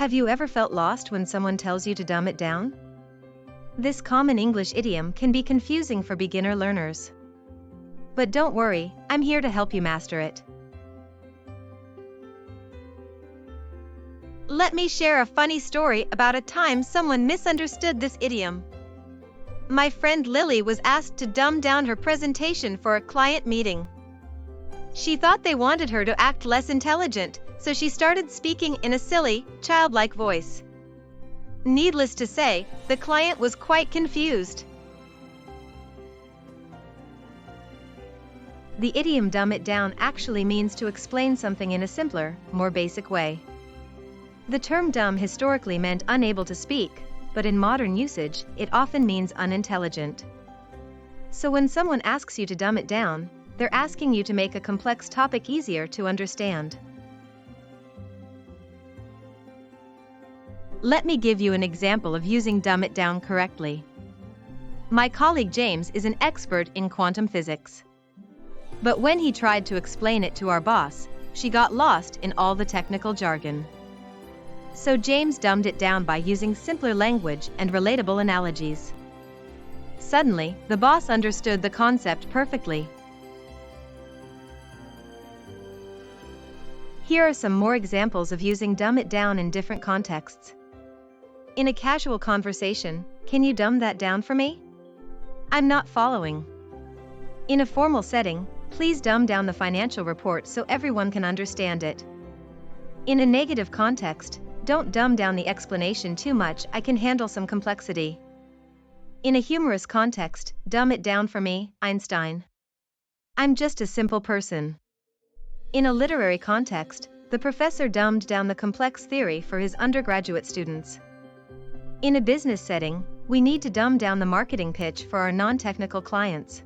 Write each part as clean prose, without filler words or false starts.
Have you ever felt lost when someone tells you to dumb it down? This common English idiom can be confusing for beginner learners. But don't worry, I'm here to help you master it. Let me share a funny story about a time someone misunderstood this idiom. My friend Lily was asked to dumb down her presentation for a client meeting. She thought they wanted her to act less intelligent, so she started speaking in a silly, childlike voice. Needless to say, the client was quite confused. The idiom dumb it down actually means to explain something in a simpler, more basic way. The term dumb historically meant unable to speak, but in modern usage, it often means unintelligent. So when someone asks you to dumb it down, they're asking you to make a complex topic easier to understand. Let me give you an example of using dumb it down correctly. My colleague James is an expert in quantum physics. But when he tried to explain it to our boss, she got lost in all the technical jargon. So James dumbed it down by using simpler language and relatable analogies. Suddenly, the boss understood the concept perfectly. Here are some more examples of using dumb it down in different contexts. In a casual conversation, can you dumb that down for me? I'm not following. In a formal setting, please dumb down the financial report so everyone can understand it. In a negative context, don't dumb down the explanation too much, I can handle some complexity. In a humorous context, dumb it down for me, Einstein. I'm just a simple person. In a literary context, the professor dumbed down the complex theory for his undergraduate students. In a business setting, we need to dumb down the marketing pitch for our non-technical clients.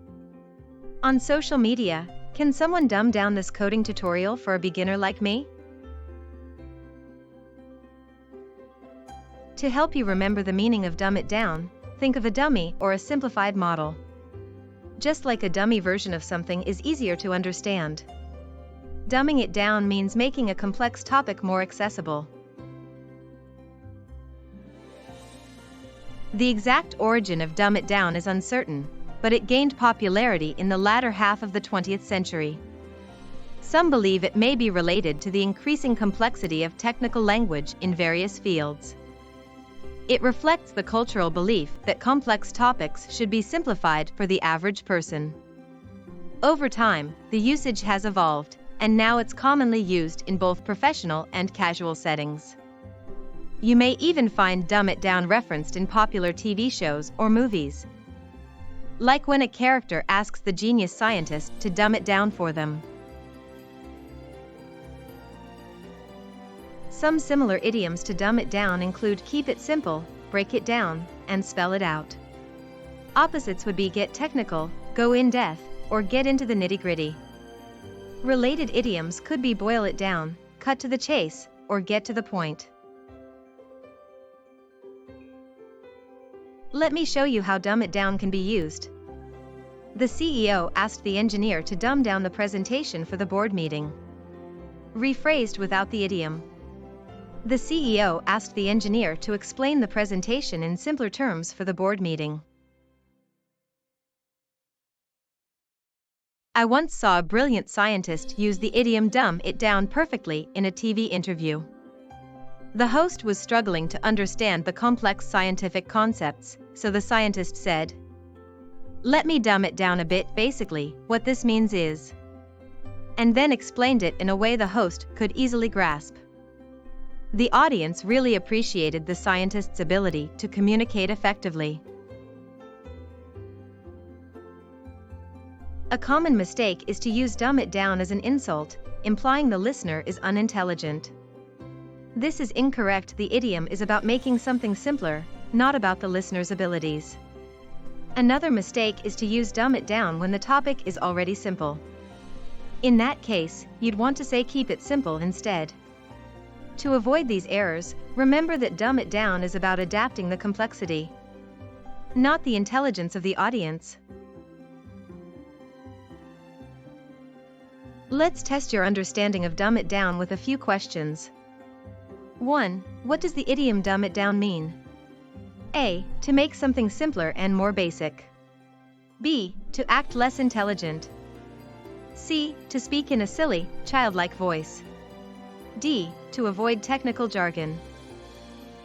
On social media, can someone dumb down this coding tutorial for a beginner like me? To help you remember the meaning of dumb it down, think of a dummy or a simplified model. Just like a dummy version of something is easier to understand. Dumbing it down means making a complex topic more accessible. The exact origin of dumb it down is uncertain, but it gained popularity in the latter half of the 20th century. Some believe it may be related to the increasing complexity of technical language in various fields. It reflects the cultural belief that complex topics should be simplified for the average person. Over time, the usage has evolved, and now it's commonly used in both professional and casual settings. You may even find dumb it down referenced in popular TV shows or movies. Like when a character asks the genius scientist to dumb it down for them. Some similar idioms to dumb it down include keep it simple, break it down, and spell it out. Opposites would be get technical, go in depth, or get into the nitty-gritty. Related idioms could be boil it down, cut to the chase, or get to the point. Let me show you how dumb it down can be used. The CEO asked the engineer to dumb down the presentation for the board meeting. Rephrased without the idiom. The CEO asked the engineer to explain the presentation in simpler terms for the board meeting. I once saw a brilliant scientist use the idiom dumb it down perfectly in a TV interview. The host was struggling to understand the complex scientific concepts, so the scientist said, "Let me dumb it down a bit. Basically, what this means is," and then explained it in a way the host could easily grasp. The audience really appreciated the scientist's ability to communicate effectively. A common mistake is to use dumb it down as an insult, implying the listener is unintelligent. This is incorrect. The idiom is about making something simpler, not about the listener's abilities. Another mistake is to use dumb it down when the topic is already simple. In that case, you'd want to say keep it simple instead. To avoid these errors, remember that dumb it down is about adapting the complexity, not the intelligence of the audience. Let's test your understanding of dumb it down with a few questions. 1. What does the idiom dumb it down mean? A. To make something simpler and more basic. B. To act less intelligent. C. To speak in a silly, childlike voice. D. To avoid technical jargon.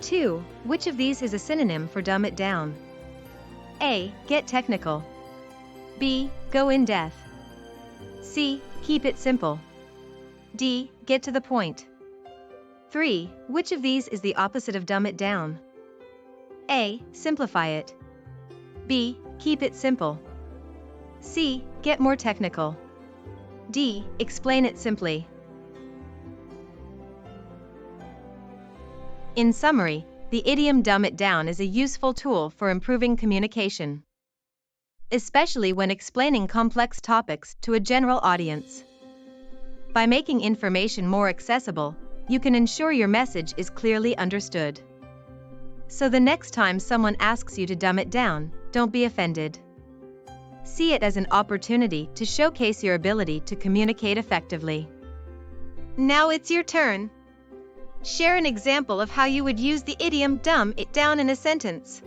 2. Which of these is a synonym for dumb it down? A. Get technical. B. Go in depth. C. Keep it simple. D. Get to the point. 3. Which of these is the opposite of dumb it down? A. Simplify it. B. Keep it simple. C. Get more technical. D. Explain it simply. In summary, the idiom dumb it down is a useful tool for improving communication, especially when explaining complex topics to a general audience. By making information more accessible, you can ensure your message is clearly understood. So the next time someone asks you to dumb it down, don't be offended. See it as an opportunity to showcase your ability to communicate effectively. Now it's your turn. Share an example of how you would use the idiom dumb it down in a sentence.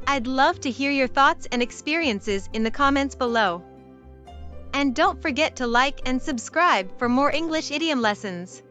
I'd love to hear your thoughts and experiences in the comments below. And don't forget to like and subscribe for more English idiom lessons.